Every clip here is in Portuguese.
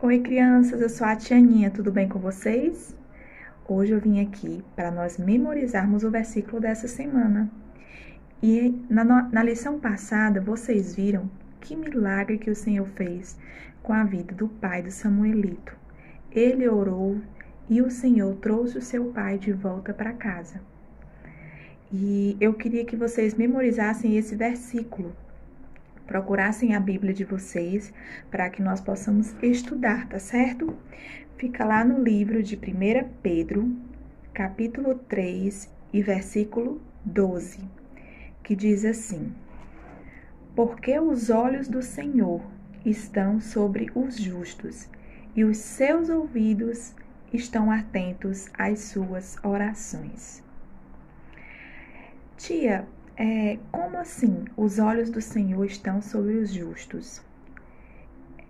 Oi, crianças, eu sou a Tia Aninha, tudo bem com vocês? Hoje eu vim aqui para nós memorizarmos o versículo dessa semana. E na lição passada, vocês viram que milagre que o Senhor fez com a vida do pai do Samuelito. Ele orou e o Senhor trouxe o seu pai de volta para casa. E eu queria que vocês memorizassem esse versículo, procurassem a Bíblia de vocês para que nós possamos estudar, tá certo? Fica lá no livro de 1 Pedro, capítulo 3 e versículo 12, que diz assim: Porque os olhos do Senhor estão sobre os justos, e os seus ouvidos estão atentos às suas orações. Tia, como assim os olhos do Senhor estão sobre os justos?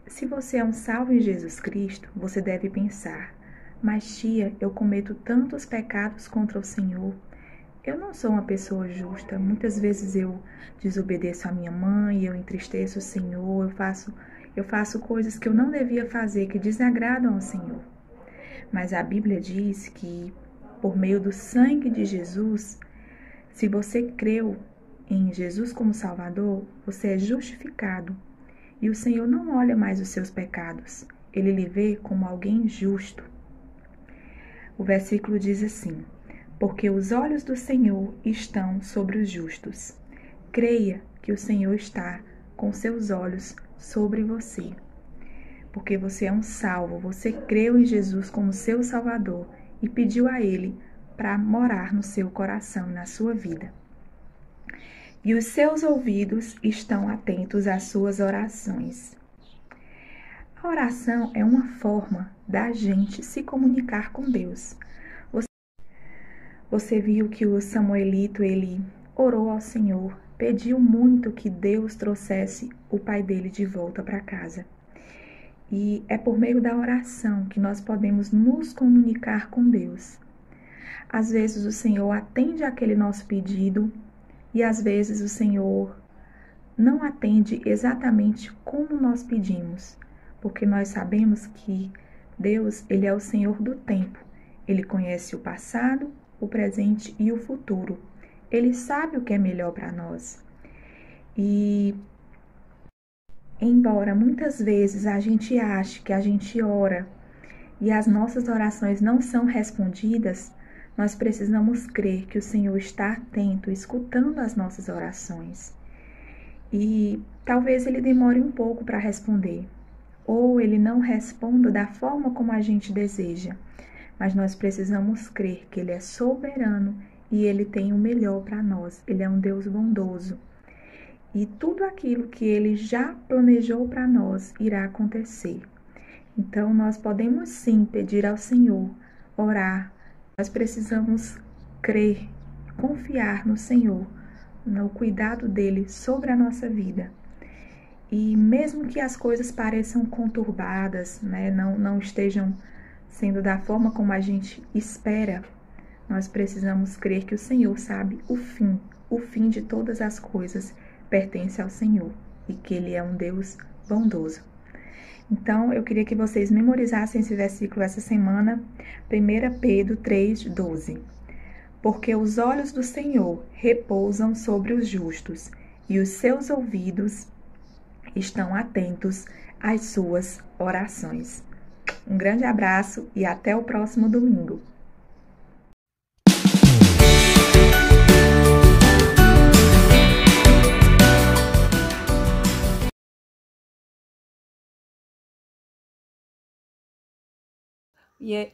Se você é um salvo em Jesus Cristo, você deve pensar: mas tia, eu cometo tantos pecados contra o Senhor. Eu não sou uma pessoa justa. Muitas vezes eu desobedeço a minha mãe, eu entristeço o Senhor, eu faço coisas que eu não devia fazer, que desagradam ao Senhor. Mas a Bíblia diz que, por meio do sangue de Jesus, se você creu em Jesus como Salvador, você é justificado. E o Senhor não olha mais os seus pecados. Ele lhe vê como alguém justo. O versículo diz assim: Porque os olhos do Senhor estão sobre os justos. Creia que o Senhor está com seus olhos sobre você. Porque você é um salvo, você creu em Jesus como seu Salvador e pediu a Ele para morar no seu coração e na sua vida. E os seus ouvidos estão atentos às suas orações. A oração é uma forma da gente se comunicar com Deus. Você viu que o Samuelito, ele orou ao Senhor, pediu muito que Deus trouxesse o pai dele de volta para casa. E é por meio da oração que nós podemos nos comunicar com Deus. Às vezes o Senhor atende aquele nosso pedido e às vezes o Senhor não atende exatamente como nós pedimos, porque nós sabemos que Deus, ele é o Senhor do tempo. Ele conhece o passado, o presente e o futuro. Ele sabe o que é melhor para nós. E embora muitas vezes a gente ache que a gente ora e as nossas orações não são respondidas, nós precisamos crer que o Senhor está atento, escutando as nossas orações. E talvez Ele demore um pouco para responder, ou Ele não responda da forma como a gente deseja. Mas nós precisamos crer que Ele é soberano e Ele tem o melhor para nós. Ele é um Deus bondoso. E tudo aquilo que Ele já planejou para nós irá acontecer. Então, nós podemos sim pedir ao Senhor, orar. Nós precisamos crer, confiar no Senhor, no cuidado dEle sobre a nossa vida. E mesmo que as coisas pareçam conturbadas, né, não estejam sendo da forma como a gente espera, nós precisamos crer que o Senhor sabe o fim de todas as coisas pertence ao Senhor e que Ele é um Deus bondoso. Então, eu queria que vocês memorizassem esse versículo essa semana, 1 Pedro 3:12. Porque os olhos do Senhor repousam sobre os justos e os seus ouvidos estão atentos às suas orações. Um grande abraço e até o próximo domingo.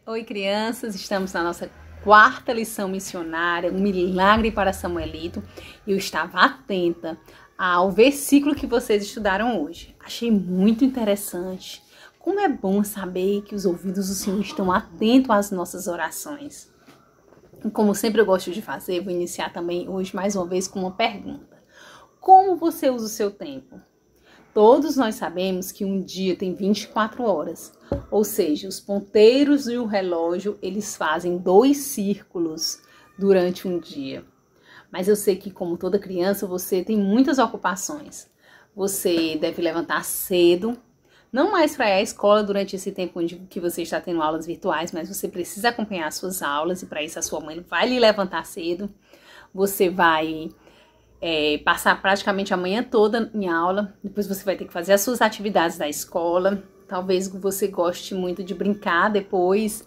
Oi, crianças, estamos na nossa quarta lição missionária, um milagre para Samuelito. Eu estava atenta ao versículo que vocês estudaram hoje. Achei muito interessante. Como é bom saber que os ouvidos do Senhor estão atentos às nossas orações. E como sempre eu gosto de fazer, vou iniciar também hoje mais uma vez com uma pergunta. Como você usa o seu tempo? Todos nós sabemos que um dia tem 24 horas, ou seja, os ponteiros e o relógio, eles fazem 2 círculos durante um dia. Mas eu sei que, como toda criança, você tem muitas ocupações. Você deve levantar cedo, não mais para ir à escola durante esse tempo que você está tendo aulas virtuais, mas você precisa acompanhar as suas aulas e para isso a sua mãe vai lhe levantar cedo. Você vai passar praticamente a manhã toda em aula, depois você vai ter que fazer as suas atividades da escola. Talvez você goste muito de brincar depois,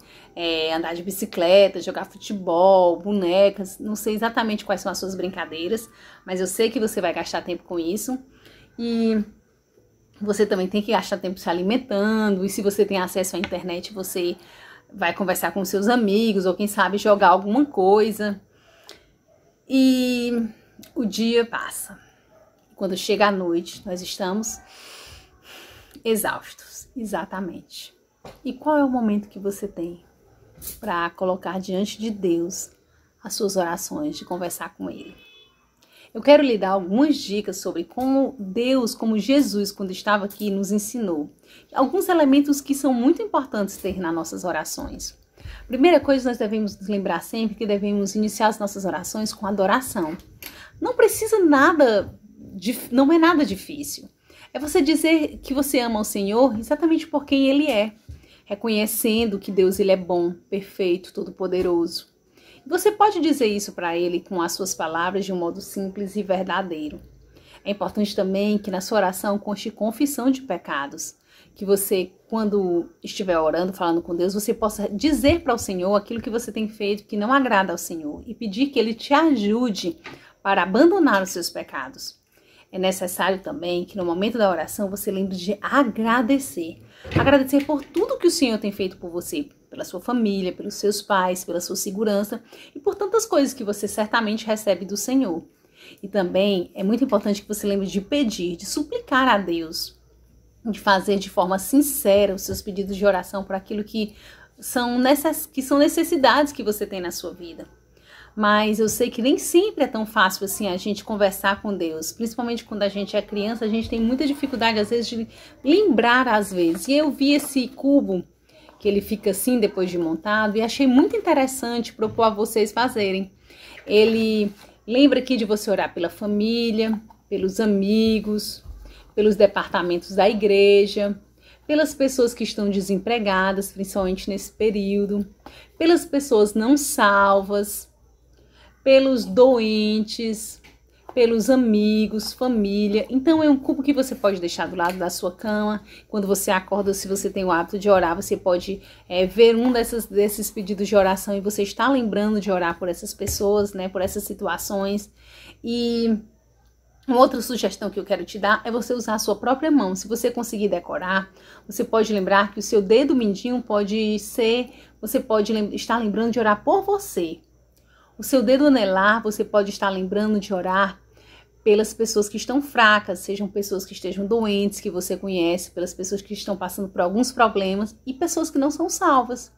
andar de bicicleta, jogar futebol, bonecas, não sei exatamente quais são as suas brincadeiras, mas eu sei que você vai gastar tempo com isso. E você também tem que gastar tempo se alimentando, e se você tem acesso à internet, você vai conversar com seus amigos, ou quem sabe jogar alguma coisa. E o dia passa. Quando chega a noite, nós estamos exaustos, exatamente. E qual é o momento que você tem para colocar diante de Deus as suas orações, de conversar com Ele? Eu quero lhe dar algumas dicas sobre como Deus, como Jesus, quando estava aqui, nos ensinou. Alguns elementos que são muito importantes ter nas nossas orações. Primeira coisa, nós devemos nos lembrar sempre que devemos iniciar as nossas orações com adoração. Não precisa nada, não é nada difícil. É você dizer que você ama o Senhor exatamente por quem Ele é, reconhecendo que Deus ele é bom, perfeito, todo-poderoso. Você pode dizer isso para Ele com as suas palavras de um modo simples e verdadeiro. É importante também que na sua oração conste confissão de pecados. Que você, quando estiver orando, falando com Deus, você possa dizer para o Senhor aquilo que você tem feito que não agrada ao Senhor e pedir que Ele te ajude para abandonar os seus pecados. É necessário também que no momento da oração você lembre de agradecer. Agradecer por tudo que o Senhor tem feito por você, pela sua família, pelos seus pais, pela sua segurança e por tantas coisas que você certamente recebe do Senhor. E também é muito importante que você lembre de pedir, de suplicar a Deus, de fazer de forma sincera os seus pedidos de oração por aquilo que são necessidades que você tem na sua vida. Mas eu sei que nem sempre é tão fácil assim a gente conversar com Deus, principalmente quando a gente é criança, a gente tem muita dificuldade às vezes de lembrar às vezes. E eu vi esse cubo que ele fica assim depois de montado e achei muito interessante propor a vocês fazerem. Ele lembra aqui de você orar pela família, pelos amigos, pelos departamentos da igreja, pelas pessoas que estão desempregadas, principalmente nesse período, pelas pessoas não salvas, pelos doentes, pelos amigos, família. Então é um cubo que você pode deixar do lado da sua cama. Quando você acorda, se você tem o hábito de orar, você pode ver um desses pedidos de oração e você está lembrando de orar por essas pessoas, né, por essas situações. E uma outra sugestão que eu quero te dar é você usar a sua própria mão. Se você conseguir decorar, você pode lembrar que o seu dedo mindinho você pode estar lembrando de orar por você. O seu dedo anelar, você pode estar lembrando de orar pelas pessoas que estão fracas, sejam pessoas que estejam doentes, que você conhece, pelas pessoas que estão passando por alguns problemas e pessoas que não são salvas.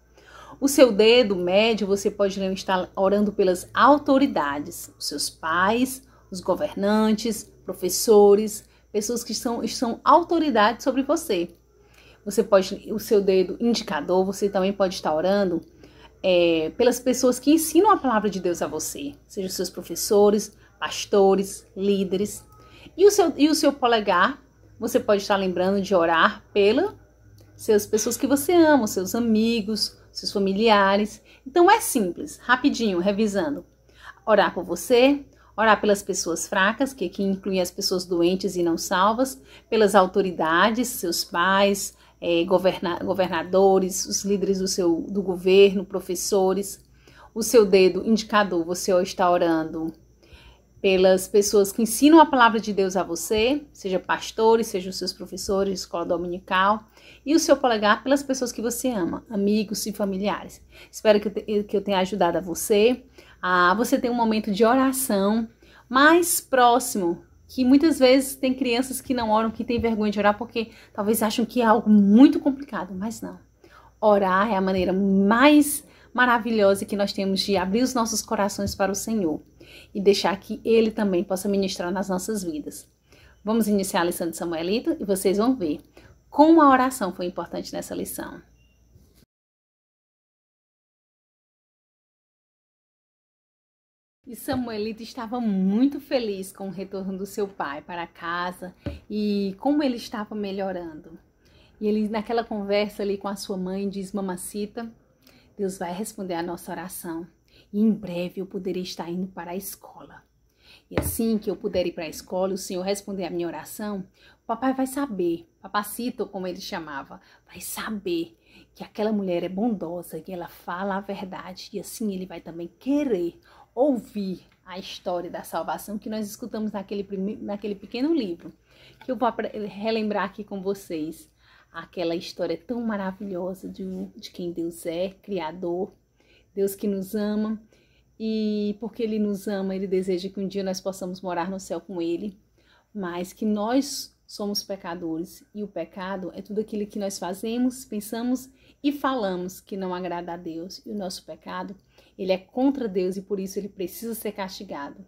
O seu dedo médio, você pode estar orando pelas autoridades, os seus pais, os governantes, professores, pessoas que são autoridades sobre você. O seu dedo indicador, você também pode estar orando pelas pessoas que ensinam a palavra de Deus a você, sejam seus professores, pastores, líderes. E o seu polegar, você pode estar lembrando de orar pelas pessoas que você ama, seus amigos, seus familiares. Então é simples, rapidinho, revisando. Orar por você, orar pelas pessoas fracas, que aqui incluem as pessoas doentes e não salvas, pelas autoridades, seus pais, governadores, os líderes do governo, professores. O seu dedo indicador, você está orando pelas pessoas que ensinam a palavra de Deus a você, seja pastores, seja os seus professores de escola dominical. E o seu polegar pelas pessoas que você ama, amigos e familiares. Espero que eu tenha ajudado a você ter um momento de oração mais próximo, que muitas vezes tem crianças que não oram, que têm vergonha de orar porque talvez acham que é algo muito complicado, mas não. Orar é a maneira mais maravilhosa que nós temos de abrir os nossos corações para o Senhor e deixar que Ele também possa ministrar nas nossas vidas. Vamos iniciar a lição de Samuelito e vocês vão ver como a oração foi importante nessa lição. E Samuelito estava muito feliz com o retorno do seu pai para casa e como ele estava melhorando. E ele, naquela conversa ali com a sua mãe, diz: mamacita, Deus vai responder a nossa oração. E em breve eu poderei estar indo para a escola. E assim que eu puder ir para a escola, o Senhor responder a minha oração, o papai vai saber, papacito, como ele chamava, vai saber que aquela mulher é bondosa, que ela fala a verdade. E assim ele vai também querer ouvir a história da salvação que nós escutamos naquele pequeno livro. Que eu vou relembrar aqui com vocês. Aquela história tão maravilhosa de quem Deus é, Criador, Deus que nos ama. E porque Ele nos ama, Ele deseja que um dia nós possamos morar no céu com Ele, mas que nós somos pecadores e o pecado é tudo aquilo que nós fazemos, pensamos e falamos que não agrada a Deus. E o nosso pecado, ele é contra Deus e por isso ele precisa ser castigado.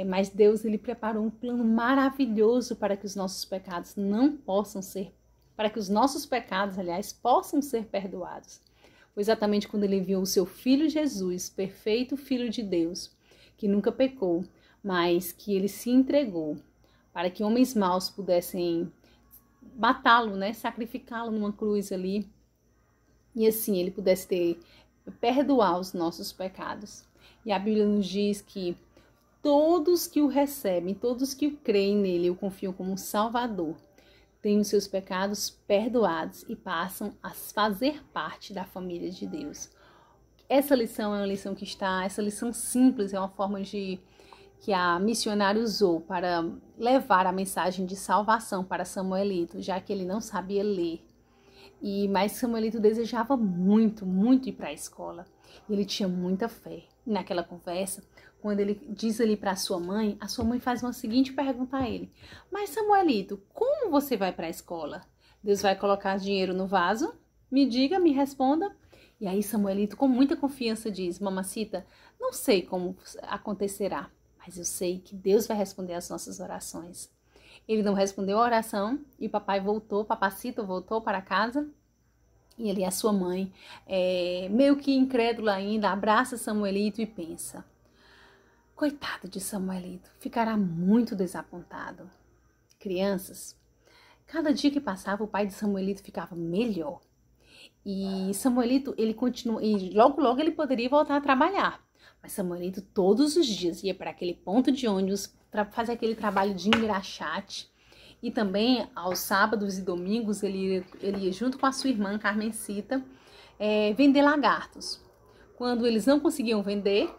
Mas Deus, ele preparou um plano maravilhoso para que os nossos pecados aliás, possam ser perdoados. Foi exatamente quando ele enviou o seu Filho Jesus, perfeito Filho de Deus, que nunca pecou, mas que ele se entregou para que homens maus pudessem matá-lo, né? Sacrificá-lo numa cruz ali, e assim ele pudesse perdoar os nossos pecados. E a Bíblia nos diz que todos que o recebem, todos que o creem nele, o confiam como um Salvador, têm os seus pecados perdoados e passam a fazer parte da família de Deus. Essa lição é uma lição essa lição simples, é uma forma que a missionária usou para levar a mensagem de salvação para Samuelito, já que ele não sabia ler. Mas Samuelito desejava muito, muito ir para a escola. Ele tinha muita fé. E naquela conversa, quando ele diz ali para a sua mãe faz uma seguinte pergunta a ele: mas Samuelito, como você vai para a escola? Deus vai colocar dinheiro no vaso? Me diga, me responda. E aí Samuelito, com muita confiança, diz: mamacita, não sei como acontecerá, mas eu sei que Deus vai responder as nossas orações. Ele não respondeu a oração e papacito voltou para casa. E ele, a sua mãe, meio que incrédula ainda, abraça Samuelito e pensa: coitado de Samuelito, ficará muito desapontado. Crianças, cada dia que passava o pai de Samuelito ficava melhor. E Samuelito, ele continua, e logo ele poderia voltar a trabalhar. Mas Samuelito todos os dias ia para aquele ponto de ônibus fazer aquele trabalho de engraxate. E também aos sábados e domingos ele ia junto com a sua irmã Carmencita vender lagartos. Quando eles não conseguiam vender,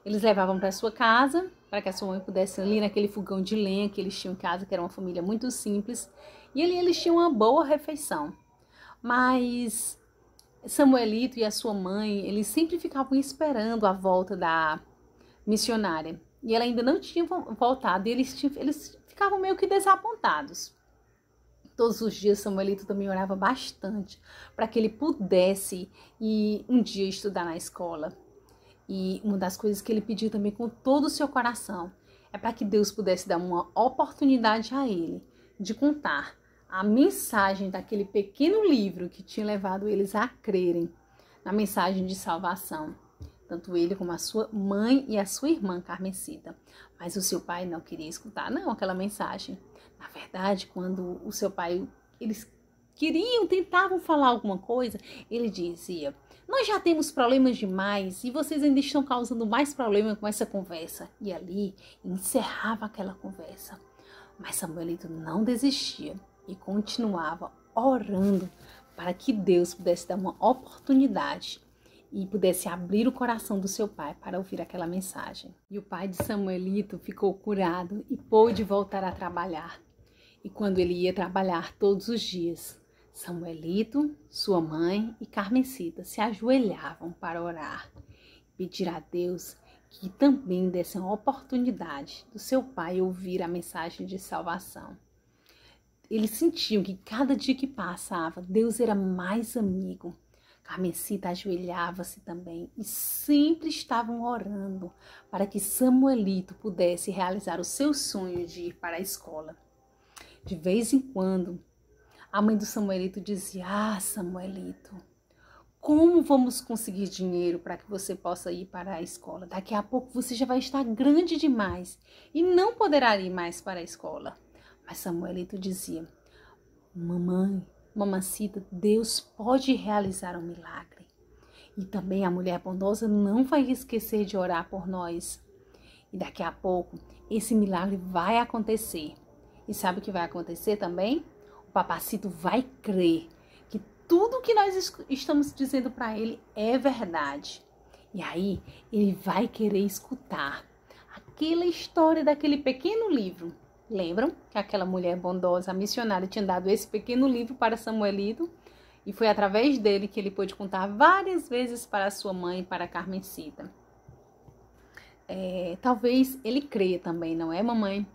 eles levavam para sua casa, para que a sua mãe pudesse ali naquele fogão de lenha que eles tinham em casa, que era uma família muito simples. E ali eles tinham uma boa refeição. Mas Samuelito e a sua mãe, eles sempre ficavam esperando a volta da missionária. E ela ainda não tinha voltado, e eles ficavam meio que desapontados. Todos os dias Samuelito também orava bastante para que ele pudesse ir um dia estudar na escola. E uma das coisas que ele pediu também com todo o seu coração é para que Deus pudesse dar uma oportunidade a ele de contar a mensagem daquele pequeno livro que tinha levado eles a crerem na mensagem de salvação. Tanto ele como a sua mãe e a sua irmã Carmencita. Mas o seu pai não queria escutar, não, aquela mensagem. Na verdade, quando o seu pai, eles tentavam falar alguma coisa, ele dizia: nós já temos problemas demais e vocês ainda estão causando mais problemas com essa conversa. E ali encerrava aquela conversa. Mas Samuelito não desistia e continuava orando para que Deus pudesse dar uma oportunidade e pudesse abrir o coração do seu pai para ouvir aquela mensagem. E o pai de Samuelito ficou curado e pôde voltar a trabalhar. E quando ele ia trabalhar todos os dias, Samuelito, sua mãe e Carmencita se ajoelhavam para orar, pedir a Deus que também desse uma oportunidade do seu pai ouvir a mensagem de salvação. Eles sentiam que cada dia que passava, Deus era mais amigo. Carmencita ajoelhava-se também e sempre estavam orando para que Samuelito pudesse realizar o seu sonho de ir para a escola. De vez em quando, a mãe do Samuelito dizia: Samuelito, como vamos conseguir dinheiro para que você possa ir para a escola? Daqui a pouco você já vai estar grande demais e não poderá ir mais para a escola. Mas Samuelito dizia: mamãe, mamacita, Deus pode realizar um milagre. E também a mulher bondosa não vai esquecer de orar por nós. E daqui a pouco, esse milagre vai acontecer. E sabe o que vai acontecer também? O papacito vai crer que tudo que nós estamos dizendo para ele é verdade. E aí, ele vai querer escutar aquela história daquele pequeno livro. Lembram que aquela mulher bondosa, a missionária, tinha dado esse pequeno livro para Samuelito? E foi através dele que ele pôde contar várias vezes para sua mãe, para Carmencita. Talvez ele creia também, não é, mamãe?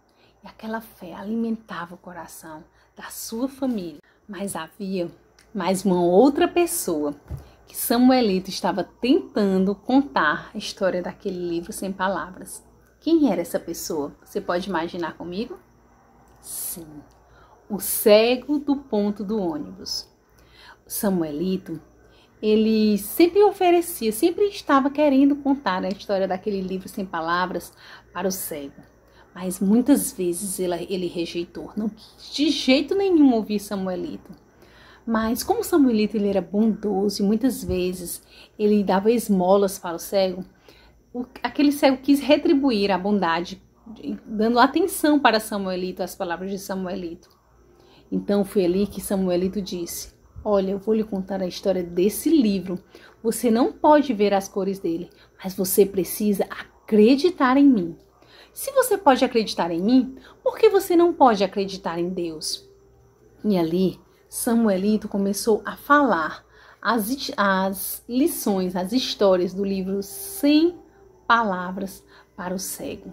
E aquela fé alimentava o coração da sua família. Mas havia mais uma outra pessoa que Samuelito estava tentando contar a história daquele livro sem palavras. Quem era essa pessoa? Você pode imaginar comigo? Sim, o cego do ponto do ônibus. Samuelito, ele sempre oferecia, sempre estava querendo contar a história daquele livro sem palavras para o cego. Mas muitas vezes ele rejeitou, não quis de jeito nenhum ouvir Samuelito. Mas como Samuelito ele era bondoso e muitas vezes ele dava esmolas para o cego, aquele cego quis retribuir a bondade, dando atenção para Samuelito, as palavras de Samuelito. Então foi ali que Samuelito disse: olha, eu vou lhe contar a história desse livro. Você não pode ver as cores dele, mas você precisa acreditar em mim. Se você pode acreditar em mim, por que você não pode acreditar em Deus? E ali, Samuelito começou a falar as lições, as histórias do livro sem palavras para o cego.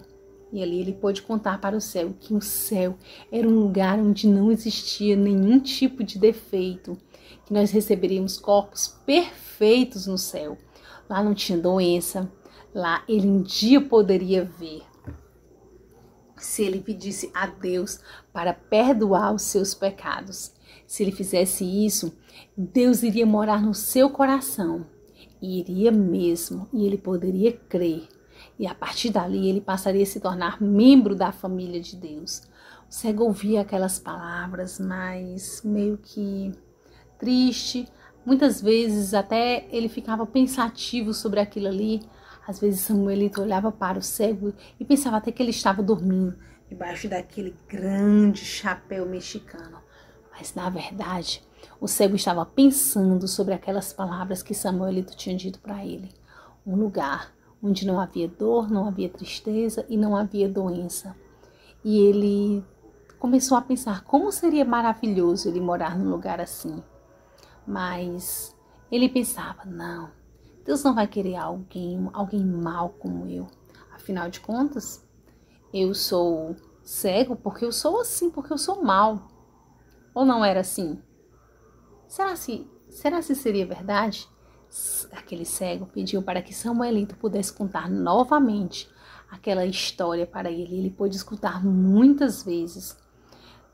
E ali ele pôde contar para o cego que o céu era um lugar onde não existia nenhum tipo de defeito, que nós receberíamos corpos perfeitos no céu. Lá não tinha doença, lá ele um dia poderia ver. Se ele pedisse a Deus para perdoar os seus pecados. Se ele fizesse isso, Deus iria morar no seu coração. E iria mesmo, e ele poderia crer. E a partir dali ele passaria a se tornar membro da família de Deus. O cego ouvia aquelas palavras, mas meio que triste. Muitas vezes até ele ficava pensativo sobre aquilo ali. Às vezes Samuelito olhava para o cego e pensava até que ele estava dormindo debaixo daquele grande chapéu mexicano. Mas na verdade, o cego estava pensando sobre aquelas palavras que Samuelito tinha dito para ele. Um lugar onde não havia dor, não havia tristeza e não havia doença. E ele começou a pensar como seria maravilhoso ele morar num lugar assim. Mas ele pensava, não, Deus não vai querer alguém mau como eu. Afinal de contas, eu sou cego porque eu sou assim, porque eu sou mau. Ou não era assim? Será se seria verdade? Aquele cego pediu para que Samuelito pudesse contar novamente aquela história para ele. Ele pôde escutar muitas vezes.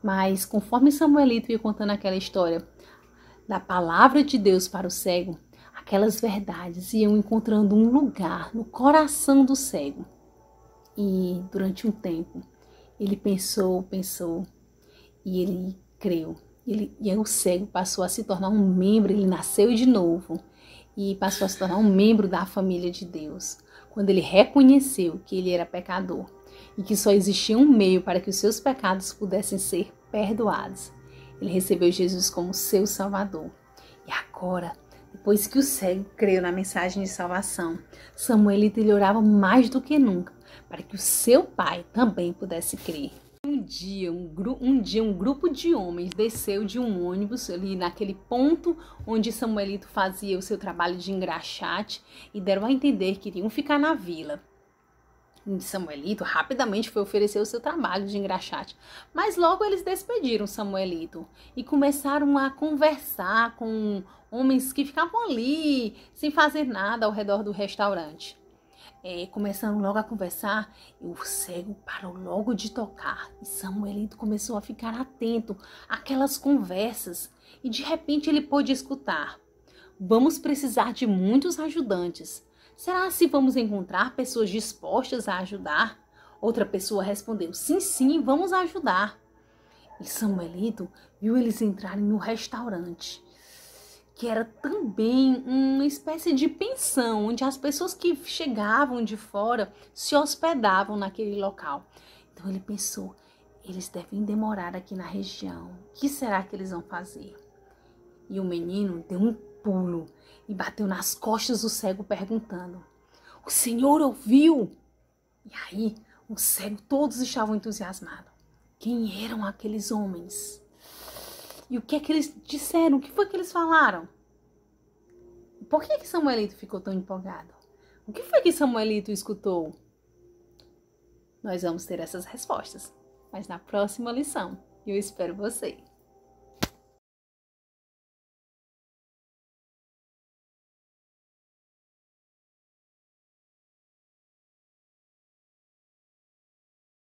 Mas conforme Samuelito ia contando aquela história da palavra de Deus para o cego, aquelas verdades iam encontrando um lugar no coração do cego. E durante um tempo, ele pensou e ele creu. E aí o cego passou a se tornar um membro, ele nasceu de novo e passou a se tornar um membro da família de Deus. Quando ele reconheceu que ele era pecador e que só existia um meio para que os seus pecados pudessem ser perdoados, ele recebeu Jesus como seu Salvador. E agora, depois que o cego creu na mensagem de salvação, Samuelito ele orava mais do que nunca para que o seu pai também pudesse crer. Um dia um grupo de homens desceu de um ônibus ali naquele ponto onde Samuelito fazia o seu trabalho de engraxate e deram a entender que iriam ficar na vila. E Samuelito rapidamente foi oferecer o seu trabalho de engraxate, mas logo eles despediram Samuelito e começaram a conversar com homens que ficavam ali sem fazer nada ao redor do restaurante. Começaram logo a conversar e o cego parou logo de tocar. E Samuelito começou a ficar atento àquelas conversas e de repente ele pôde escutar: vamos precisar de muitos ajudantes. Será se vamos encontrar pessoas dispostas a ajudar? Outra pessoa respondeu: sim, vamos ajudar. E Samuelito viu eles entrarem no restaurante, que era também uma espécie de pensão, onde as pessoas que chegavam de fora se hospedavam naquele local. Então ele pensou, eles devem demorar aqui na região. O que será que eles vão fazer? E o menino deu um pulo e bateu nas costas do cego perguntando, o senhor ouviu? E aí, o cego, todos estavam entusiasmados. Quem eram aqueles homens? E o que é que eles disseram? O que foi que eles falaram? Por que Samuelito ficou tão empolgado? O que foi que Samuelito escutou? Nós vamos ter essas respostas, mas na próxima lição. Eu espero você.